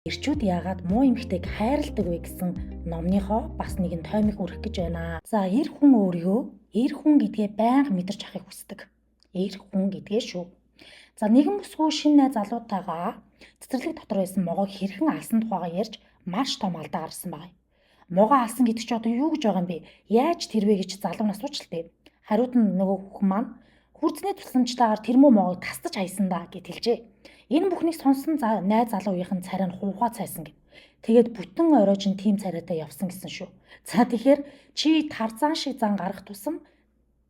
Эрчүүд яагаад муу эмэгтэйг хайрладаг вэ гэсэн номныхоо бас нэгэн тоймыг өргөх гэж байна. За, эр хүн өөрийгөө эр хүн гэдгээ байнга мэдэрч авахыг хүсдэг. Эр хүн гэдгээ шүү. За, нэгэн бүсгүй шинэ найз залуутайгаа цэцэрлэг дотор байсан могоог хэрхэн алсан тухайгаа ярьж маш том алдаа гаргасан байна. Могоо алсан гэдэг чи одоо юу гэж байгаа юм бэ? Яаж тэрвэ гэж залуу нь асууж л дээ. Хариуд нь нөгөө хүүхэн маань хүрцний тусламжтайгаар тэрмүү могоог тасдаж хайсан да гэд хэлжээ. Энэ бүхнийг сонсон найз залуугийн царай нь хуваа цайсан гэв. Тэгээд бүтэн оройч нь тийм царайтай явсан гэсэн шүү. За, тэгэхээр чи тарзан шиг зан гарах тусам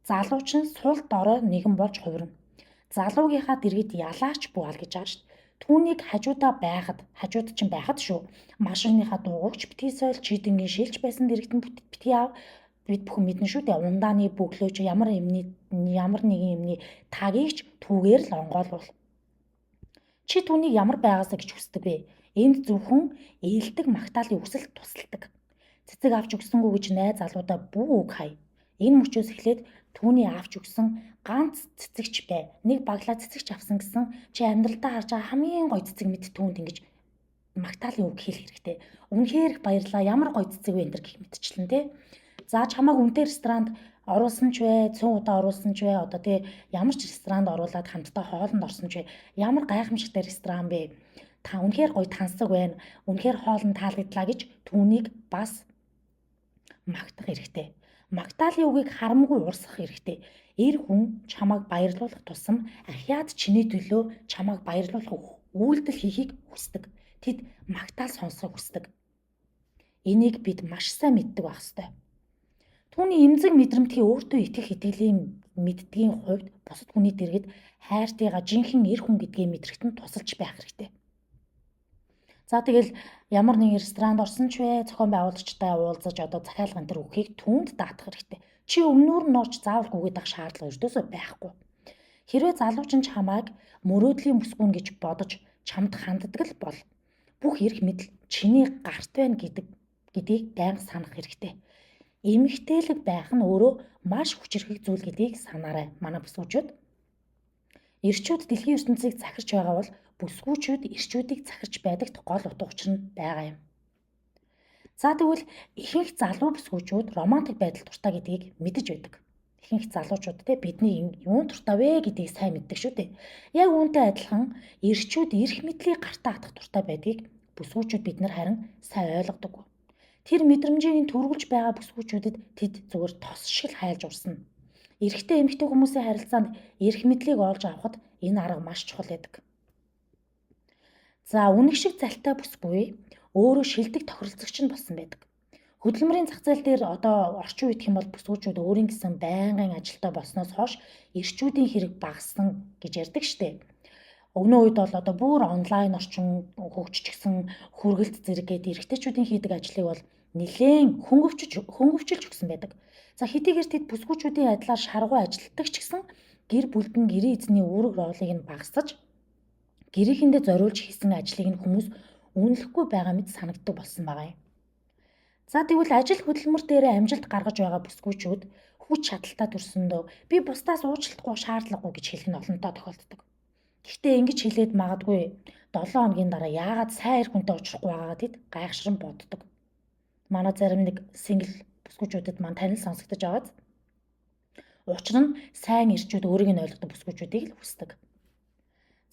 залуу чинь сул дорой нэгэн болж хувирна. Залуугийнхаа дэргэд ялаач буал гэж байгаа шүү. Түүнийг хажууд чинь байхад шүү. Машиныхаа дуугч битгий сойл чидэнгийн шилж байсан дэрэгтэн битгий ав. Бид бүхэн мэднэ шүү дээ. Ундааны бөглөөч ямар нэгэн юмны тагийг ч түүгээр л онгойлвол. Чи түүнийг ямар байгаасаа гэж хүсдэг вэ? Энд зөвхөн ээлдэг магтаалын үсэлт тусалдаг. Цэцэг авч өгсөнгүү гэж найз залуудаа бүх үг хай. Энэ мөчөөс эхлээд түүний авч өгсөн ганц цэцэгч бай. Нэг баглаа цэцэгч авсан гэсэн чи амьдралдаа харж байгаа хамгийн гоё цэцэг мэд түүнд ингэж магтаалын үг хэлэх хэрэгтэй. Үнэхээр их баярлаа. Ямар гоё цэцэг вэ энэ гэх мэтчлэн тий. За, чамайг үнэтэй ресторанд оруулсан ч вэ, цөөн удаа оруулсан ч вэ, одоо тий ямар ч ресторанд оруулаад хамтдаа хоолнд орсон ч вэ, ямар гайхамшигтай ресторан бэ? Та үнэхээр гоё тансаг байна. Үнэхээр хоолнд таалагдлаа гэж түүнийг бас магтах хэрэгтэй. Магтаалын үгийг харамгүй урсгах хэрэгтэй. Эр хүн чамайг баярлуулах тусам ахиад чиний төлөө чамайг баярлуулах үйлдэл хийхийг хүсдэг. Тэд магтаал сонсохыг хүсдэг. Энийг бид маш сайн мэддэг байх ёстой. Түүний эмзэг мэдрэмтгий өөртөө итгэх итгэлийн мэддгийн хувьд бусад хүний дэргэд хайртайгаа жинхэнэ эр хүн гэдгээ мэдрэхт нь тусалж байх хэрэгтэй. За, тэгэл ямар нэгэн ресторанд орсон ч вэ, зохион байгуулагчтай уулзаж одоо захиалга энэ төр өгөхийг түүнд даатгах хэрэгтэй. Чи өмнөр нь орж заавал гүгээд авах шаардлага ердөөсөө байхгүй. Хэрвээ залууч нь чамайг мөрөөдлийн бүсгүүн гэж бодож чамд ханддаг л бол бүх эрх мэдэл чиний гарт байна гэдгийг байнга санах хэрэгтэй. Эмэгтэйлэг байх нь өөрөө маш хүчирхэг зүйл гэдгийг санаарай. Манай бүсгүүчүүд. Эрчүүд дэлхийн ертөнцийг захирч байгаа бол бүсгүүчүүд эрчүүдийг захирч байдагт гол утга учир нь байгаа юм. За, тэгвэл ихэнх залуу бүсгүүчүүд романтик байдал дуртай гэдгийг мэдэж байдаг. Ихэнх залуучууд те бидний юун дуртай вэ гэдгийг сайн мэддэг шүү дээ. Яг үүнтэй адилхан эрчүүд эрх мэдлийг гартаа хатах дуртай байдгийг бүсгүүчүүд бид нар харин сайн ойлгодог. Тэр мэдрэмжийг төрүүлж байгаа бүсгүүчүүдэд тэд зүгээр тос шиг хайлж урсна. Эрэгтэй эмэгтэй хүмүүсийн харилцаанд эрх мэдлийг олж авахд энэ арга маш чухал байдаг. За, үнэг шиг залтай бүсгүй өөрөө шилдэг тохиролцогч нь болсон байдаг. Хөдөлмөрийн зах зээл дээр одоо орчин үед гэх юм бол бүсгүүчүүд өөрийн гэсэн байнгын ажилтай болсноос хойш эрчүүдийн хэрэг багассан гэж ярьдаг штеп. Өгнөө үед бол одоо бүр онлайн орчин хөгжчихсэн хүргэлт зэрэг гээд эрэгтэйчүүдийн хийдэг ажлыг бол нэлээд хөнгөвчилж өгсөн байдаг. За, хэдийгээр тэд бүсгүүчүүдийн адилаар шаргуу ажилтдаг ч гэсэн гэр бүлд нь гэрээ эзний үүрэг роолыг нь багасгаж гэрээхэндээ зориулж хийсэн ажлыг нь хүмүүс үнэлэхгүй байгаа мэт санагддаг болсон байгаа юм. За, тэгвэл ажил хөдөлмөр дээр амжилт гаргаж байгаа бүсгүүчүүд хүч чадалтай төрсөндөө би бусдаас уучлахгүй шаардлагагүй гэж хэлэх нь олонтоо тохиолддог. Гэхдээ ингэж хэлээд магадгүй 7 хоногийн дараа яагаад сайн эр хүнтэй уулзахгүй байгаагаа тэд гайхшран боддог. Манай зарим нэг сингл бүсгүүчүүдэд маань танил сонсогдож байгааз. Учир нь сайн эрчүүд өөрийг нь ойлгодог бүсгүүчүүдийг л хүсдэг.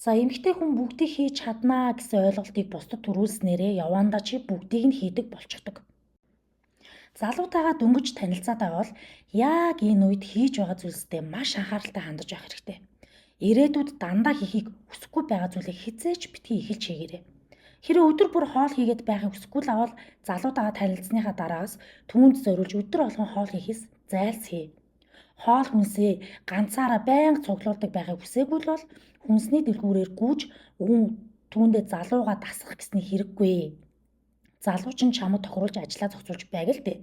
За, эмэгтэй хүн бүгдийг хийж чаднаа гэсэн ойлголтыг бусдад төрүүлснээрээ явандаа чи бүгдийг нь хийдэг болчихдог. Залуутайгаа дөнгөж танилцаад байгаа бол яг энэ үед хийж байгаа зүйлстэй маш анхааралтай хандаж байх хэрэгтэй. Ирээдүйд дандаа хийхийг хүсэхгүй байгаа зүйлийг хизээч битгий эхэлж хийгээрэй. Хэрэв өдөр бүр хоол хийгээд байхыг хүсэхгүй л авал залуутайгаа танилцсныхаа дараагаас түүнд зориулж өдөр болгон хоол хийхээс зайлсхий. Хоол хүнсээ ганцаараа байнга цуглуулдаг байхыг хүсээгүй л бол хүнсний дэлгүүрээр гүйж түүндээ залууга дасгах гэсний хэрэггүй. Залууч нь чамд тохируулж ажиллаа зохицуулж байг л дээ.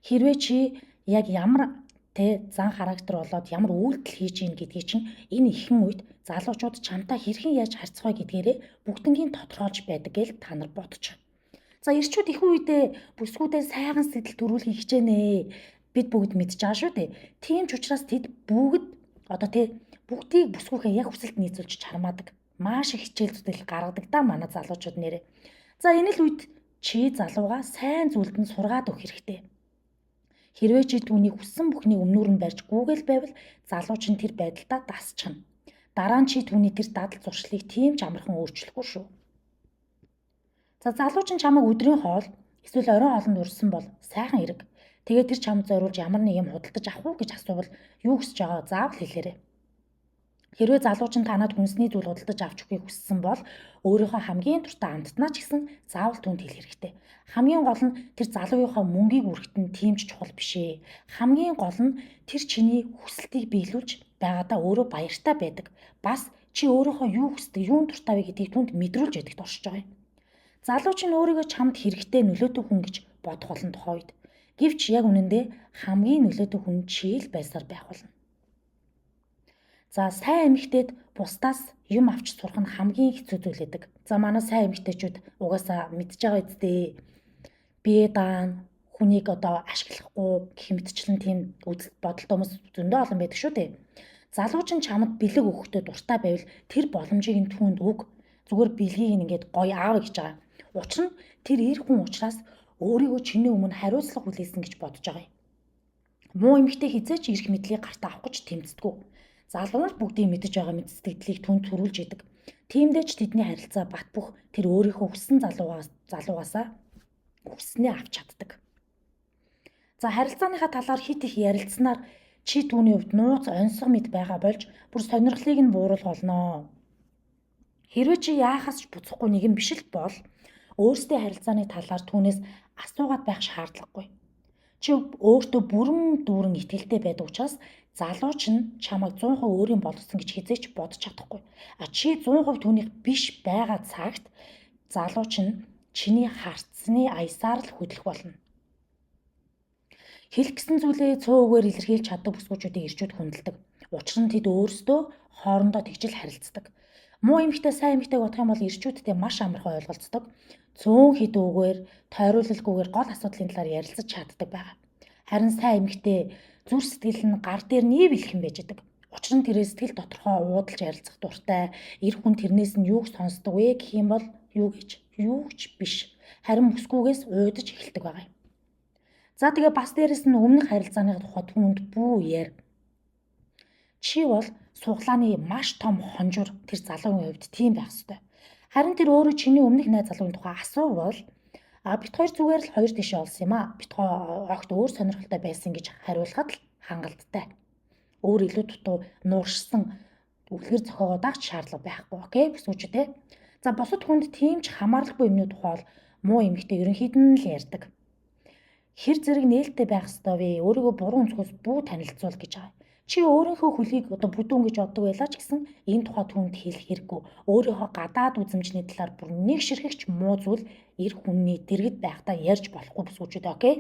Хэрвээ чи яг ямар зан характер болоод ямар үйлдэл хийж ийн гэдгийг чинь энэ ихэнх үед залуучууд чамтай хэрхэн яаж харьцах вэ гэдгээрээ бүгднгийн тодорхойлж байдаг гэж та нар бодчих. За, эрчүүд их үедээ бүсгүүдээ сайхан сэтэл төрүүлэхийг хичээнэ. Бид бүгд мэдж байгаа шүү дээ. Тийм ч учраас тэд бүгдийг бүсгүйхээ яг хүсэлд нийцүүлж чармаадаг. Маш их хичээл зүтгэл гаргадаг да манай залуучууд нэрээ. За энэ л үед чи залууга сайн зүйлд нь сургаад өгөх хэрэгтэй. Хэрвээ чи түүнийг хүссэн бүхнийг өмнөр нь барьж гүйгээл байвал залуу чинь тэр байдалдаа дасчихна. Дараа нь чи түүний тэр дадал зуршлыг тийм ч амархан өөрчлөхгүй шүү. За залуу чинь чамайг өдрийн хоол эсвэл оройн хоолнд урьсан бол сайхан хэрэг. Тэгээд тэр чамд зориулж ямар нэг юм худалдаж авах уу гэж асуувал юу хүсэж байгааг заавал хэлээрэй. Хэрвээ залуу чинь танад хүнсний зүйл худалдаж авч өгөхийг хүссэн бол өөрийнхөө хамгийн дуртай амттнаа ч гэсэн заавал түүнд хэлэх хэрэгтэй. Хамгийн гол нь тэр залуугийнхаа мөнгийг үргэх нь тийм ч чухал биш ээ. Хамгийн гол нь тэр чиний хүсэлтийг биелүүлж байгаадаа өөрөө баяртай байдаг. Бас чи өөрийнхөө юу хүсдэг, юунд дуртай вэ гэдгийг түнд мэдрүүлж ядагт оршиж байгаа юм. Залуу чинь өөрийгөө чамд хэрэгтэй нөлөөтэй хүн гэж бодох болно тухай үед. Гэвч яг үнэндээ хамгийн нөлөөтэй хүн чи л байсаар байх болно. За сайн эмэгтэйд бусдаас юм авч сурах нь хамгийн хэцүү зүйл байдаг. За манай сайн эмэгтэйчүүд угаасаа мэдж байгаа үстэй. Бие даан хүнийг одоо ашиглахгүй гэх мэтчлэн тийм үзэл бодолтой хүмүүс зөндөө олон байдаг шүү дээ. Залуу чинь чамд бэлэг өгөхдөө дуртай байвал тэр боломжийг нь түүнд өг. Зүгээр бэлгийг ингээд гоё аав гэж байгаа. Учир нь тэр эр хүн учраас өөрийгөө чиний өмнө хариуцлага хүлээсэн гэж бодож байгаа юм. Муу эмэгтэй хизээч ирэх мэдлийг гартаа авах гэж тэмцдэггүй. Залуу нь бүгдийг мэдэж байгаа мэд сэтгэлдлийг түнд төрүүлж идэг. Тиймдээ ч тэдний харилцаа бат бөх тэр өөрийнхөө хүссэн залуугаасаа хүснээ авч чаддаг. За харилцааныхаа талаар хит их ярилцсанаар чи түүний хувьд нууц онцгой мэд байгаа болж бүр сонирхлыг нь бууруулах болно. Хэрвээ чи яахаас ч буцахгүй нэгэн биш л бол өөрсдийн харилцааны талаар түүнээс асуугаад байх шаардлагагүй. Чи өөртөө бүрэн дүүрэн итгэлтэй байдаг учраас залуу чинь чамайг 100% өөрийн болгосон гэж хизээч бодож чадахгүй. Чи 100% түүнийх биш байгаа цагт залуу чинь чиний харцны аясаар л хөдлөх болно. Хэлэх гэсэн зүйлээ цөөхөөр илэрхийлж чаддаг бүсгүүчүүдийг ирчүүд хүндэлдэг. Учир нь тэд өөрсдөө хоорондоо тэгжил харилцдаг. Муу эмэгтэй сайн эмэгтэйг бодох юм бол ирчүүдтэй маш амархан ойлголцдог. Цөөн хідүүгээр, тойруулалгүйгээр гол асуудлын талаар ярилцаж чаддаг байгаа. Харин сайн эмэгтэй зүр сэтгэл нь гар дээр нийв илхэн байж байдаг. Учир нь тэрээр сэтгэл доторхоо уудалж ярилцах дуртай. Эр хүн тэрнээс нь юуг сонсдог вэ гэх юм бол юу ч биш. Харин бүсгүйгээс уйдаж эхэлдэг байгаа юм. За тэгээ бас дээрэс нь өмнөх харилцааны тухай түүнд бүү яар. Чи бол суглааны маш том хонжуур тэр залуугийн хувьд тийм байх ёстой. Харин тэр өөрөө чиний өмнөх найз залуугийн тухай асуувал бит хоёр зүгээр л хоёр тишээ олсон юм аа. Бит огт өөр сонирхолтой байсан гэж хариулахад л хангалттай. Өөр илүү дутуу нууршсан үлгэр зохиогоо дагч шаардлага байхгүй. Окей бүсгүүчтэй. За бусад хүнд тийм ч хамаарлаггүй юмны тухай муу эмэгтэй ерөнхийд нь л ярьдаг. Хэр зэрэг нээлттэй байх ёстой вэ? Өөрийгөө буруу өнцгөөс бүү танилцуул гэж байгаа. Чи өөрийнхөө хөлийг одоо бүдүүн гэж боддог байлаа ч гэсэн энэ тухай түүнд хэлэх хэрэггүй. Өөрийнхөө гадаад үзмжний талаар бүр нэг ширхэгч муу зүйл эр хүний дэргэд байхдаа ярьж болохгүй бүсгүүчүүд окей.